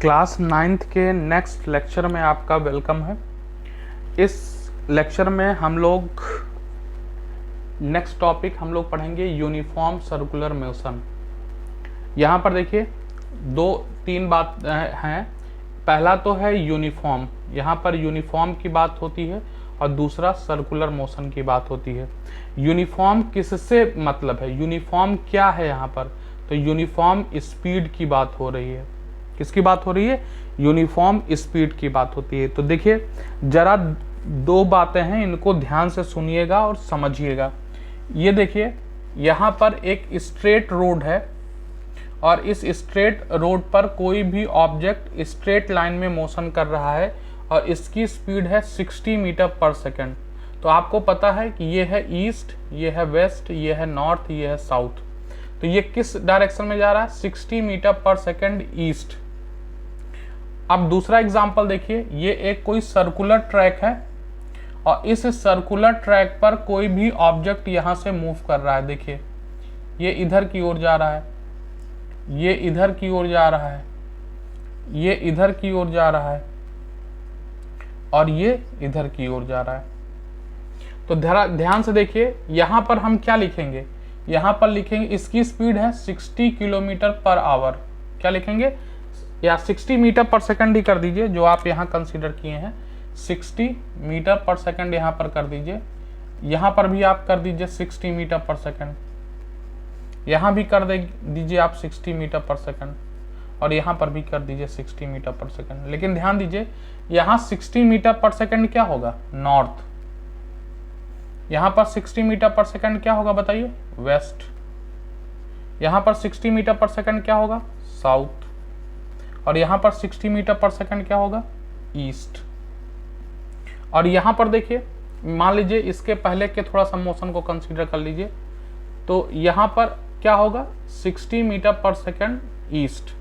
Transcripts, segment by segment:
Class 9th के next lecture में आपका वेलकम है। इस लेक्चर में हम लोग नेक्स्ट टॉपिक हम लोग पढ़ेंगे यूनिफॉर्म सर्कुलर मोशन। यहाँ पर देखिए 2-3 बात हैं। पहला तो है यूनिफॉर्म, यहाँ पर यूनिफॉर्म की बात होती है और दूसरा सर्कुलर मोशन की बात होती है। यूनिफॉर्म किससे मतलब है, यूनिफॉर्म क्या है यहाँ पर, तो यूनिफॉर्म स्पीड की बात हो रही है। किसकी बात हो रही है, यूनिफॉर्म स्पीड की बात होती है। तो देखिए जरा 2 बातें हैं, इनको ध्यान से सुनिएगा और समझिएगा। ये देखिए यहाँ पर एक स्ट्रेट रोड है और इस स्ट्रेट रोड पर कोई भी ऑब्जेक्ट स्ट्रेट लाइन में मोशन कर रहा है और इसकी स्पीड है 60 मीटर पर सेकेंड। तो आपको पता है कि ये है ईस्ट, ये है वेस्ट, ये है नॉर्थ, ये है साउथ। तो ये किस डायरेक्शन में जा रहा है, 60 मीटर पर सेकेंड ईस्ट। अब दूसरा एग्जांपल देखिए, ये एक कोई सर्कुलर ट्रैक है और इस सर्कुलर ट्रैक पर कोई भी ऑब्जेक्ट यहां से मूव कर रहा है। देखिए ये इधर की ओर जा रहा है, ये इधर की ओर जा रहा है, ये इधर की ओर जा रहा है और ये इधर की ओर जा रहा है। तो ध्यान से देखिए यहां पर हम क्या लिखेंगे, यहां पर लिखेंगे इसकी स्पीड है 60 किलोमीटर पर आवर। क्या लिखेंगे, या 60 मीटर पर सेकंड ही कर दीजिए, जो आप यहाँ कंसीडर किए हैं 60 मीटर पर सेकंड यहाँ पर कर दीजिए। यहाँ पर भी आप कर दीजिए 60 मीटर पर सेकंड, यहाँ भी कर दीजिए आप 60 मीटर पर सेकंड और यहाँ पर भी कर दीजिए 60 मीटर पर सेकंड। लेकिन ध्यान दीजिए यहाँ 60 मीटर पर सेकंड क्या होगा, नॉर्थ। यहाँ पर 60 मीटर पर सेकंड क्या होगा बताइए, वेस्ट। यहाँ पर 60 मीटर पर सेकंड क्या होगा, साउथ। और यहाँ पर 60 मीटर पर सेकंड क्या होगा, ईस्ट। और यहाँ पर देखिए मान लीजिए इसके पहले के थोड़ा सा मोशन को कंसीडर कर लीजिए, तो यहाँ पर क्या होगा 60 मीटर पर सेकंड ईस्ट।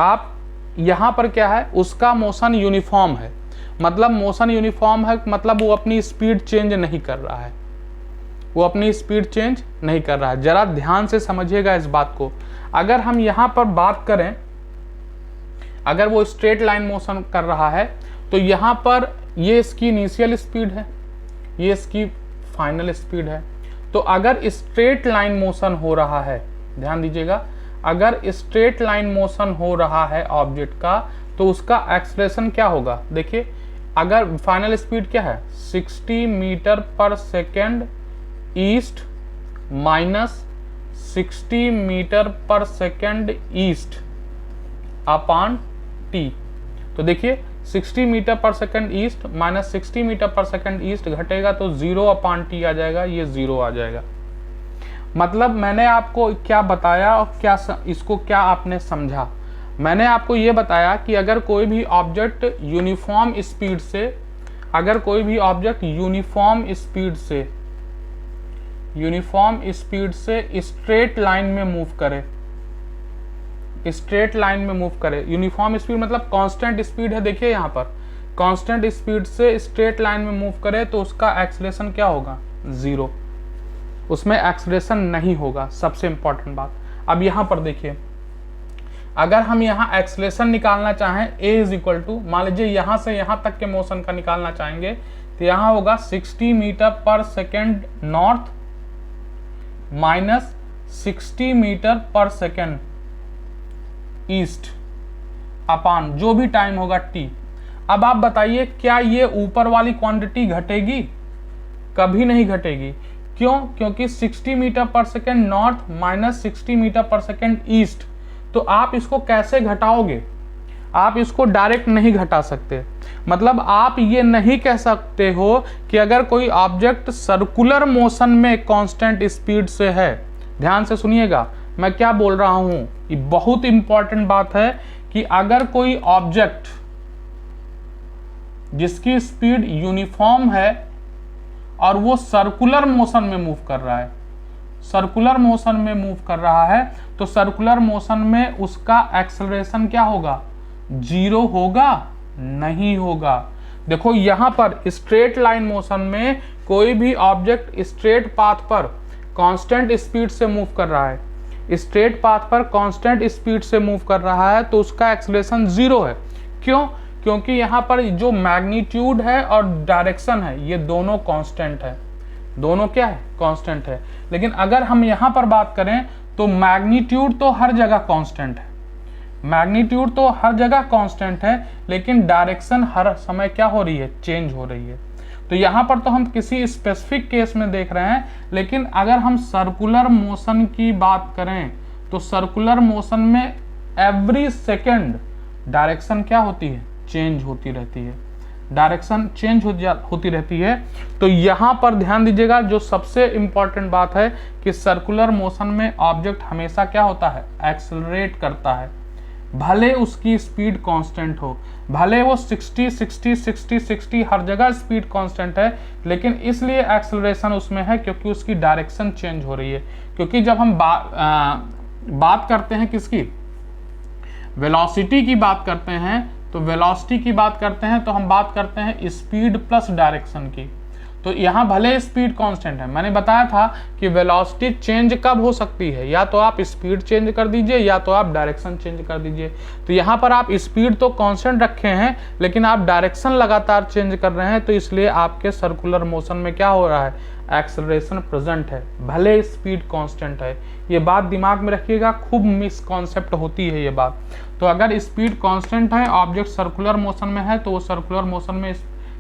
आप यहाँ पर क्या है, उसका मोशन यूनिफॉर्म है, मतलब मोशन यूनिफॉर्म है, मतलब वो अपनी स्पीड चेंज नहीं कर रहा है, वो अपनी स्पीड चेंज नहीं कर रहा है। जरा ध्यान से समझिएगा इस बात को। अगर हम यहाँ पर बात करें, अगर वो स्ट्रेट लाइन मोशन कर रहा है तो यहाँ पर ये इसकी इनिशियल स्पीड है, ये इसकी फाइनल स्पीड है। तो अगर स्ट्रेट लाइन मोशन हो रहा है, ध्यान दीजिएगा, अगर स्ट्रेट लाइन मोशन हो रहा है ऑब्जेक्ट का तो उसका एक्सलेरेशन क्या होगा। देखिए अगर फाइनल स्पीड क्या है 60 मीटर पर सेकेंड ईस्ट माइनस 60 मीटर पर सेकेंड ईस्ट अपॉन टी। तो देखिए 60 मीटर पर सेकेंड ईस्ट माइनस 60 मीटर पर सेकेंड ईस्ट घटेगा तो 0 अपॉन टी आ जाएगा, ये 0 आ जाएगा। मतलब मैंने आपको क्या बताया और क्या इसको क्या आपने समझा। मैंने आपको ये बताया कि अगर कोई भी ऑब्जेक्ट यूनिफॉर्म स्पीड से, अगर कोई भी ऑब्जेक्ट यूनिफॉर्म स्पीड से स्ट्रेट लाइन में मूव करे, स्ट्रेट लाइन में मूव करे, यूनिफॉर्म स्पीड मतलब कांस्टेंट स्पीड है। देखिए यहाँ पर कांस्टेंट स्पीड से स्ट्रेट लाइन में मूव करे तो उसका एक्सेलरेशन क्या होगा, 0। उसमें एक्सेलरेशन नहीं होगा, सबसे इंपॉर्टेंट बात। अब यहाँ पर देखिए अगर हम यहाँ एक्सेलरेशन निकालना चाहें, a इज इक्वल टू, मान लीजिए यहाँ से यहाँ तक के मोशन का निकालना चाहेंगे तो यहाँ होगा 60 मीटर पर सेकेंड नॉर्थ माइनस 60 मीटर पर सेकेंड ईस्ट अपान जो भी टाइम होगा टी। अब आप बताइए क्या ये ऊपर वाली क्वांटिटी घटेगी, कभी नहीं घटेगी। क्यों, क्योंकि 60 मीटर पर सेकेंड नॉर्थ माइनस 60 मीटर पर सेकेंड ईस्ट। तो आप इसको कैसे घटाओगे, आप इसको डायरेक्ट नहीं घटा सकते। मतलब आप ये नहीं कह सकते हो कि अगर कोई ऑब्जेक्ट सर्कुलर मोशन में कांस्टेंट स्पीड से है, ध्यान से सुनिएगा मैं क्या बोल रहा हूं, ये बहुत इंपॉर्टेंट बात है कि अगर कोई ऑब्जेक्ट जिसकी स्पीड यूनिफॉर्म है और वो सर्कुलर मोशन में मूव कर रहा है, सर्कुलर मोशन में मूव कर रहा है, तो सर्कुलर मोशन में उसका एक्सेलरेशन क्या होगा, 0 होगा, नहीं होगा। देखो यहां पर स्ट्रेट लाइन मोशन में कोई भी ऑब्जेक्ट स्ट्रेट पाथ पर कांस्टेंट स्पीड से मूव कर रहा है, स्ट्रेट पाथ पर कांस्टेंट स्पीड से मूव कर रहा है तो उसका एक्सेलरेशन 0 है। क्यों? क्योंकि यहाँ पर जो मैग्नीट्यूड है और डायरेक्शन है ये दोनों कांस्टेंट है, दोनों क्या है? कांस्टेंट है। लेकिन अगर हम यहाँ पर बात करें तो मैग्नीट्यूड तो हर जगह कांस्टेंट है, मैग्नीट्यूड तो हर जगह कांस्टेंट है, लेकिन डायरेक्शन हर समय क्या हो रही है? चेंज हो रही है। तो यहाँ पर तो हम किसी स्पेसिफिक केस में देख रहे हैं, लेकिन अगर हम सर्कुलर मोशन की बात करें तो सर्कुलर मोशन में एवरी सेकेंड डायरेक्शन क्या होती है? चेंज होती रहती है, डायरेक्शन चेंज होती रहती है। तो यहाँ पर ध्यान दीजिएगा, जो सबसे इंपॉर्टेंट बात है कि सर्कुलर मोशन में ऑब्जेक्ट हमेशा क्या होता है? एक्सेलरेट करता है, भले उसकी स्पीड कांस्टेंट हो, भले वो 60 60 60 60 हर जगह स्पीड कांस्टेंट है, लेकिन इसलिए एक्सेलरेशन उसमें है क्योंकि उसकी डायरेक्शन चेंज हो रही है। क्योंकि जब हम बात करते हैं किसकी? वेलोसिटी की बात करते हैं, तो वेलोसिटी की बात करते हैं तो हम बात करते हैं स्पीड प्लस डायरेक्शन की। तो यहाँ भले स्पीड कांस्टेंट है, मैंने बताया था कि वेलोसिटी चेंज कब हो सकती है? या तो आप स्पीड चेंज कर दीजिए या तो आप डायरेक्शन चेंज कर दीजिए। तो यहाँ पर आप स्पीड तो कांस्टेंट रखे हैं लेकिन आप डायरेक्शन लगातार चेंज कर रहे हैं, तो इसलिए आपके सर्कुलर मोशन में क्या हो रहा है? एक्सेलरेशन प्रेजेंट है, भले स्पीड कांस्टेंट है। ये बात दिमाग में रखिएगा, खूब मिसकॉन्सेप्ट होती है ये बात। तो अगर स्पीड कांस्टेंट है, ऑब्जेक्ट सर्कुलर मोशन में है, तो वो सर्कुलर मोशन में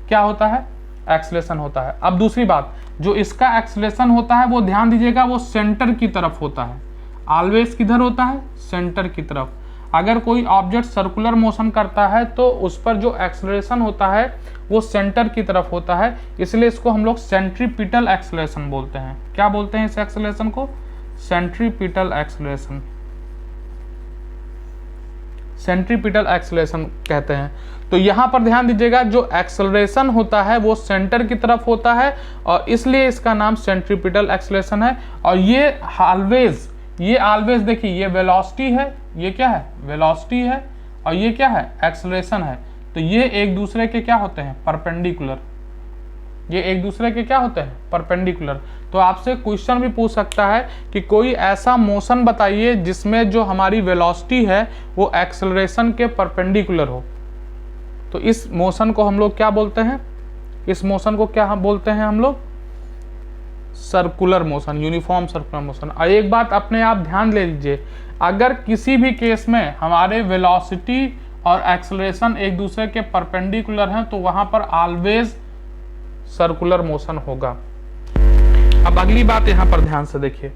क्या होता है? एक्सेलरेशन होता है। अब दूसरी बात, जो इसका एक्सेलरेशन होता है वो ध्यान दीजिएगा, वो सेंटर की तरफ होता है। ऑलवेज किधर होता है? सेंटर की तरफ। अगर कोई ऑब्जेक्ट सर्कुलर मोशन करता है तो उस पर जो एक्सेलरेशन होता है वो सेंटर की तरफ होता है, इसलिए इसको हम लोग सेंट्रीपिटल एक्सेलरेशन बोलते हैं। क्या बोलते हैं इस एक्सेलरेशन को? सेंट्रीपिटल एक्सेलरेशन, सेंट्रीपिटल एक्सेलरेशन कहते हैं। तो यहाँ पर ध्यान दीजिएगा, जो एक्सेलरेशन होता है वो सेंटर की तरफ होता है और इसलिए इसका नाम सेंट्रीपिटल एक्सेलरेशन है। और ये ऑलवेज देखिए, ये वेलोसिटी है, ये क्या है? वेलोसिटी है, और ये क्या है? एक्सेलरेशन है। तो ये एक दूसरे के क्या होते हैं? परपेंडिकुलर। ये एक दूसरे के क्या होते हैं? परपेंडिकुलर। तो आपसे क्वेश्चन भी पूछ सकता है कि कोई ऐसा मोशन बताइए जिसमें जो हमारी वेलोसिटी है वो एक्सेलरेशन के परपेंडिकुलर हो। तो इस मोशन को हम लोग क्या बोलते हैं? इस मोशन को क्या हम बोलते हैं? हम लोग circular motion, uniform circular motion. और एक बात अपने आप ध्यान ले लीजिए, अगर किसी भी केस में हमारे वेलोसिटी और एक्सेलरेशन एक दूसरे के परपेंडिकुलर हैं तो वहां पर ऑलवेज सर्कुलर मोशन होगा। अब अगली बात यहां पर ध्यान से देखिए,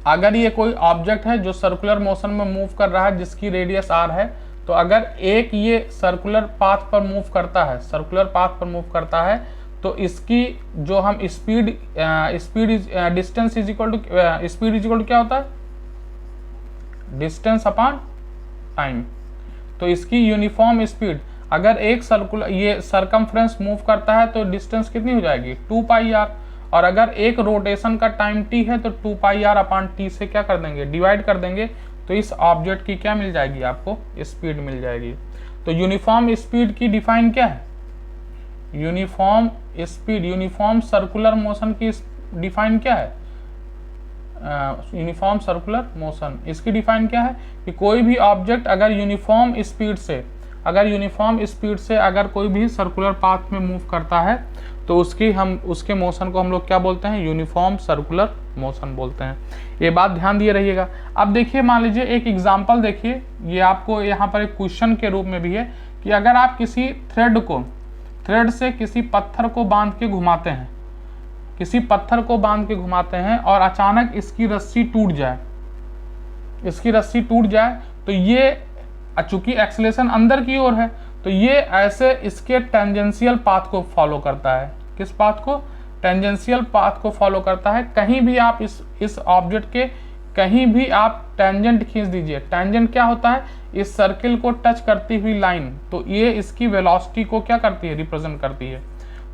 अगर ये कोई ऑब्जेक्ट है जो सर्कुलर मोशन में मूव कर रहा है जिसकी रेडियस r है, तो अगर एक ये सर्कुलर पाथ पर मूव करता है, सर्कुलर पाथ पर मूव करता है, तो इसकी जो हम डिस्टेंस इज इक्वल टू क्या होता है? Distance upon time. तो इसकी यूनिफॉर्म स्पीड, अगर एक सर्कुलर ये सरकमफ्रेंस मूव करता है तो डिस्टेंस कितनी हो जाएगी? 2 पाई r। और अगर एक रोटेशन का टाइम t है तो 2 पाई r अपॉन t से क्या कर देंगे? डिवाइड कर देंगे। तो इस ऑब्जेक्ट की क्या मिल जाएगी? आपको स्पीड मिल जाएगी। तो यूनिफॉर्म स्पीड की डिफाइन क्या है? Uniform speed, uniform circular motion की डिफाइन क्या है? यूनिफॉर्म सर्कुलर मोशन, इसकी डिफाइन क्या है? कि कोई भी ऑब्जेक्ट अगर यूनिफॉर्म स्पीड से अगर कोई भी सर्कुलर पाथ में मूव करता है तो उसके मोशन को हम लोग क्या बोलते हैं? यूनिफॉर्म सर्कुलर मोशन बोलते हैं। ये बात ध्यान दिए रहिएगा। अब देखिए, मान लीजिए एक एग्जांपल देखिए, ये आपको यहाँ पर एक क्वेश्चन के रूप में भी है कि अगर आप किसी थ्रेड से किसी पत्थर को बांध के घुमाते हैं, और अचानक इसकी रस्सी टूट जाए, तो ये चूंकि एक्सेलरेशन अंदर की ओर है तो ये ऐसे इसके टेंजेंशियल पाथ को फॉलो करता है। किस पाथ को? टेंजेंशियल पाथ को फॉलो करता है। कहीं भी आप इस ऑब्जेक्ट के कहीं भी आप टेंजेंट खींच दीजिए। टेंजेंट क्या होता है? इस सर्किल को टच करती हुई लाइन। तो ये इसकी वेलोसिटी को क्या करती है? रिप्रेजेंट करती है।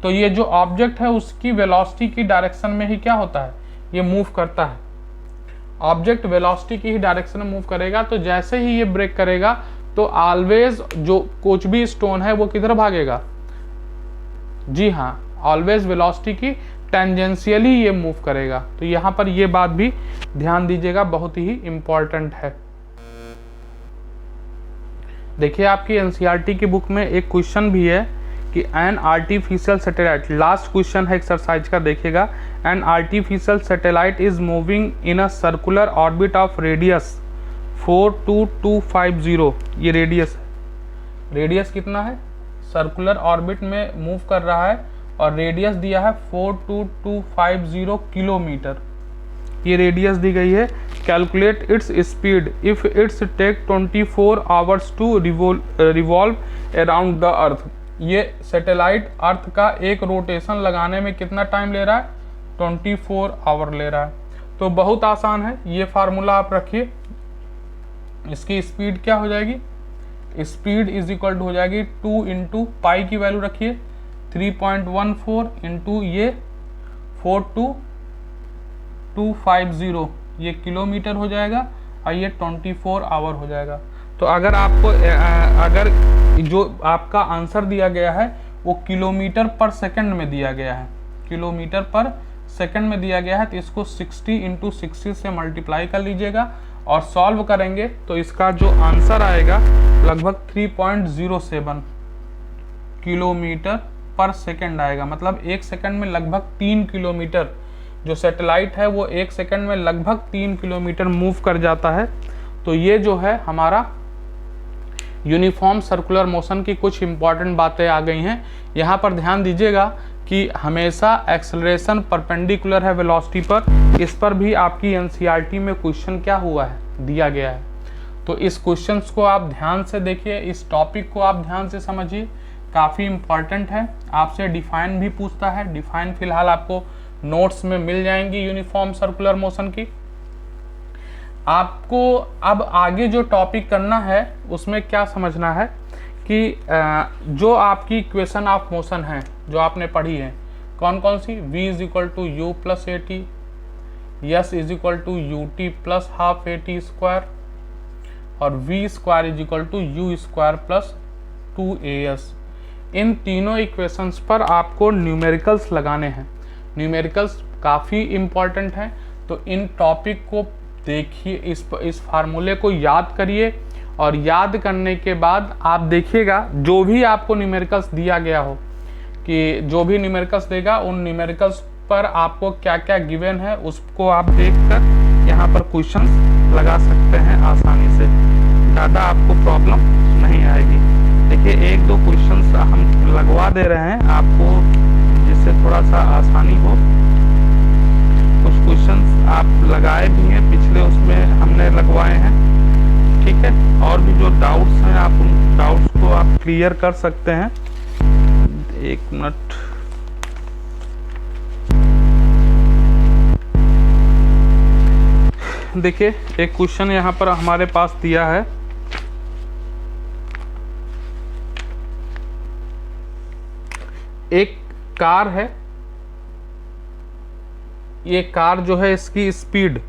तो ये जो ऑब्जेक्ट है उसकी वेलोसिटी की डायरेक्शन में ही क्या होता है? ये मूव करता है। ऑब्जेक्ट वेलोसिटी की ही डायरेक्शन में मूव करेगा। तो जैसे ही ये ब्रेक करेगा तो ऑलवेज जो कुछ भी स्टोन है वो किधर भागेगा? जी हाँ, ऑलवेज वेलोसिटी की टेंजेंशियली ये मूव करेगा। तो यहाँ पर ये बात भी ध्यान दीजिएगा, बहुत ही इम्पॉर्टेंट है। देखिए आपकी एनसीईआरटी की बुक में एक क्वेश्चन भी है कि an artificial satellite, last question है एक्सरसाइज का, देखिएगा। An artificial satellite is moving in a circular orbit of radius 42250, ये रेडियस है। रेडियस कितना है? सर्कुलर ऑर्बिट में मूव कर रहा है और रेडियस दिया है 42250 किलोमीटर, ये रेडियस दी गई है। Calculate its speed if its take 24 hours to revolve around the earth. ये सैटेलाइट अर्थ का एक रोटेशन लगाने में कितना टाइम ले रहा है? 24 आवर ले रहा है। तो बहुत आसान है, ये फार्मूला आप रखिए। इसकी स्पीड क्या हो जाएगी? स्पीड इज इक्वल टू हो जाएगी 2 इंटू पाई की वैल्यू रखिए 3.14 इंटू ये 42250, ये किलोमीटर हो जाएगा और ये 24 आवर हो जाएगा। तो अगर आपको अगर जो आपका आंसर दिया गया है वो किलोमीटर पर सेकंड में दिया गया है, किलोमीटर पर सेकंड में दिया गया है, तो इसको 60 इंटू 60 से मल्टीप्लाई कर लीजिएगा और सॉल्व करेंगे तो इसका जो आंसर आएगा लगभग 3.07 किलोमीटर पर सेकंड आएगा। मतलब एक सेकंड में लगभग 3 किलोमीटर, जो सैटेलाइट है वो एक सेकंड में लगभग 3 किलोमीटर मूव कर जाता है। तो ये जो है हमारा यूनिफॉर्म सर्कुलर मोशन की कुछ इंपॉर्टेंट बातें आ गई हैं। यहाँ पर ध्यान दीजिएगा कि हमेशा एक्सेलरेशन परपेंडिकुलर है वेलोसिटी पर। इस पर भी आपकी एनसीईआरटी में क्वेश्चन क्या हुआ है, दिया गया है। तो इस क्वेश्चंस को आप ध्यान से देखिए, इस टॉपिक को आप ध्यान से समझिए, काफ़ी इम्पॉर्टेंट है। आपसे डिफाइन भी पूछता है, डिफाइन फिलहाल आपको नोट्स में मिल जाएंगी यूनिफॉर्म सर्कुलर मोशन की। आपको अब आगे जो टॉपिक करना है उसमें क्या समझना है कि जो आपकी इक्वेशन ऑफ मोशन है जो आपने पढ़ी है, कौन कौन सी? v is equal to u plus a t, s is equal to u t plus half a t square, और v square is equal to u square plus 2as। इन तीनों इक्वेशंस पर आपको न्यूमेरिकल्स लगाने हैं। न्यूमेरिकल्स काफ़ी important हैं, तो इन टॉपिक को देखिए, इस फार्मूले को याद करिए और याद करने के बाद आप देखिएगा जो भी आपको न्यूमेरिकल्स दिया गया हो, कि जो भी न्यूमेरिकल्स देगा उन न्यूमेरिकल्स पर आपको क्या क्या गिवन है उसको आप देखकर यहाँ पर क्वेश्चंस लगा सकते हैं आसानी से, ज़्यादा आपको प्रॉब्लम नहीं आएगी। देखिए एक दो क्वेश्चंस हम लगवा दे रहे हैं आपको जिससे थोड़ा सा आसानी हो। कुछ क्वेश्चंस आप लगाए भी हैं पिछले, उसमें हमने लगवाए हैं, ठीक है। और भी जो डाउट्स हैं आप उन डाउट्स को आप क्लियर कर सकते हैं। एक मिनट, देखिए एक क्वेश्चन यहाँ पर हमारे पास दिया है। एक कार है, ये कार जो है इसकी स्पीड,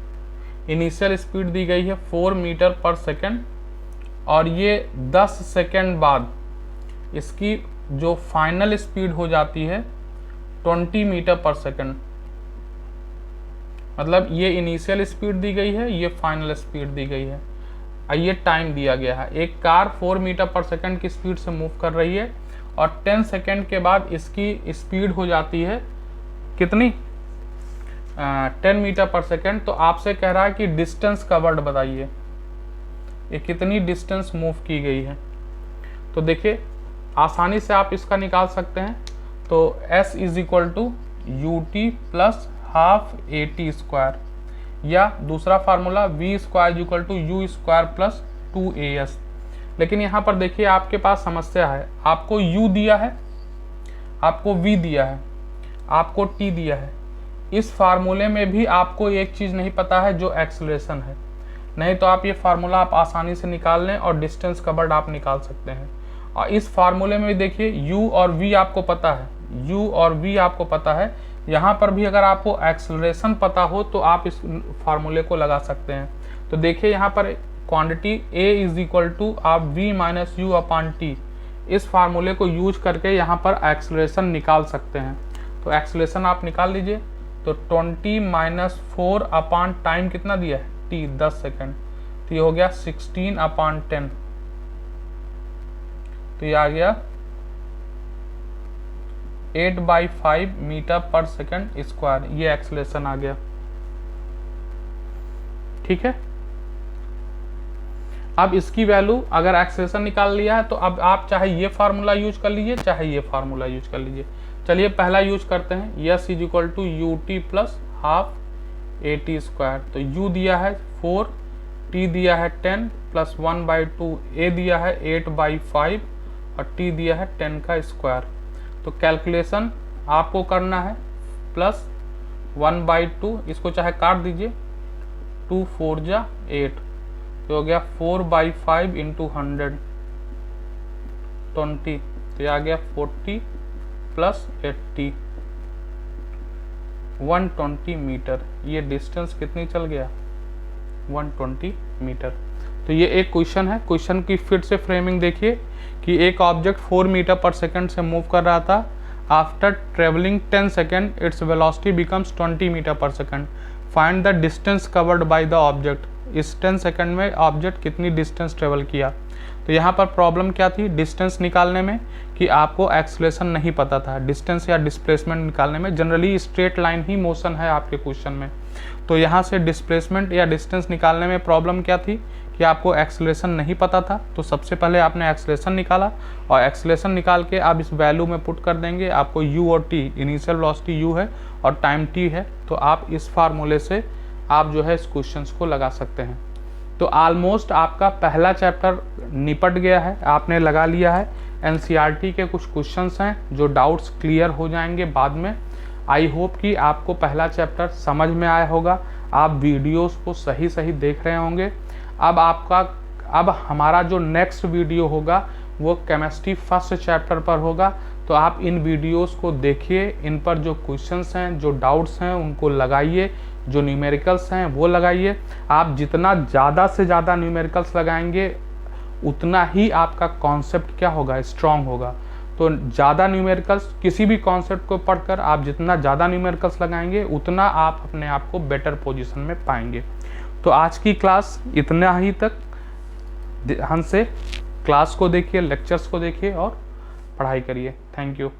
इनिशियल स्पीड दी गई है 4 मीटर पर सेकंड, और ये 10 सेकंड बाद इसकी जो फाइनल स्पीड हो जाती है 20 मीटर पर सेकंड। मतलब ये इनिशियल स्पीड दी गई है, ये फाइनल स्पीड दी गई है, और ये टाइम दिया गया है। एक कार 4 मीटर पर सेकंड की स्पीड से मूव कर रही है और 10 सेकंड के बाद इसकी स्पीड हो जाती है कितनी? 10 मीटर पर सेकंड। तो आपसे कह रहा है कि डिस्टेंस कवर्ड बताइए, ये कितनी डिस्टेंस मूव की गई है। तो देखिए आसानी से आप इसका निकाल सकते हैं। तो s is equal to u t plus half a t square, या दूसरा formula v square is equal to u square plus 2as। लेकिन यहाँ पर देखिए आपके पास समस्या है, आपको u दिया है, आपको v दिया है, आपको t दिया है। इस फार्मूले में भी आपको एक चीज़ नहीं पता है जो एक्सेलरेशन है, नहीं तो आप ये फार्मूला आप आसानी से निकाल लें और डिस्टेंस कवर्ड आप निकाल सकते हैं। और इस फार्मूले में भी देखिए u और v आपको पता है, u और v आपको पता है। यहाँ पर भी अगर आपको एक्सेलरेशन पता हो तो आप इस फार्मूले को लगा सकते हैं। तो देखिए यहाँ पर quantity a is equal to आप v minus u upon t, इस फार्मूले को यूज करके यहाँ पर एक्सेलरेशन निकाल सकते हैं। तो एक्सेलरेशन आप निकाल लीजिए। तो 20 माइनस 4 अपॉन टाइम कितना दिया है t 10 सेकेंड, तो ये हो गया 16 अपॉन 10, तो ये आ गया 8/5 मीटर पर सेकेंड स्क्वायर, ये एक्सेलरेशन आ गया। ठीक है, अब इसकी वैल्यू अगर एक्सेलरेशन निकाल लिया है तो अब आप चाहे ये फार्मूला यूज कर लीजिए चाहे ये फार्मूला यूज कर लीजिए। चलिए पहला यूज करते हैं, s is equal to u t plus half a t square. तो u दिया है 4, t दिया है 10 प्लस 1/2, a दिया है 8/5 और t दिया है 10 का स्क्वायर। तो कैलकुलेशन आपको करना है प्लस 1/2, इसको चाहे काट दीजिए, 2 4 जा 8, तो हो गया 4/5 इंटू 100 20, तो ये आ गया 40 प्लस 80 120 मीटर। ये डिस्टेंस कितनी चल गया 120 मीटर। तो ये एक क्वेश्चन है। क्वेश्चन की फिर से फ्रेमिंग देखिए कि एक ऑब्जेक्ट 4 मीटर पर सेकंड से मूव कर रहा था। After travelling 10 second it's velocity becomes 20 metre per second. Find the distance covered by the object. इस 10 सेकंड में ऑब्जेक्ट कितनी डिस्टेंस ट्रेवल किया। तो यहाँ पर प्रॉब्लम क्या थी डिस्टेंस निकालने में कि आपको एक्सेलरेशन नहीं पता था। डिस्टेंस या डिस्प्लेसमेंट निकालने में जनरली स्ट्रेट लाइन ही मोशन है आपके क्वेश्चन में। तो यहाँ से डिस्प्लेसमेंट या डिस्टेंस निकालने में प्रॉब्लम क्या थी कि आपको एक्सेलरेशन नहीं पता था। तो सबसे पहले आपने एक्सेलरेशन निकाला और एक्सेलरेशन निकाल के आप इस वैल्यू में पुट कर देंगे। आपको u और t, इनिशियल वेलोसिटी u है और टाइम t है, तो आप इस फार्मूले से आप जो है इस क्वेश्चन को लगा सकते हैं। तो ऑलमोस्ट आपका पहला चैप्टर निपट गया है, आपने लगा लिया है। एनसीईआरटी के कुछ क्वेश्चंस हैं जो डाउट्स क्लियर हो जाएंगे बाद में। आई होप कि आपको पहला चैप्टर समझ में आया होगा, आप वीडियोस को सही सही देख रहे होंगे। अब हमारा जो नेक्स्ट वीडियो होगा वो केमिस्ट्री फर्स्ट चैप्टर पर होगा। तो आप इन वीडियोस को देखिए, इन पर जो क्वेश्चंस हैं, जो डाउट्स हैं उनको लगाइए, जो न्यूमेरिकल्स हैं वो लगाइए। आप जितना ज़्यादा से ज़्यादा न्यूमेरिकल्स लगाएंगे उतना ही आपका कॉन्सेप्ट क्या होगा स्ट्रॉन्ग होगा। तो ज़्यादा न्यूमेरिकल्स, किसी भी कॉन्सेप्ट को पढ़कर आप जितना ज़्यादा न्यूमेरिकल्स लगाएंगे उतना आप अपने आप को बेटर पोजीशन में पाएंगे। तो आज की क्लास इतना ही तक। ध्यान से क्लास को देखिए, लेक्चर्स को देखिए और पढ़ाई करिए। Thank you.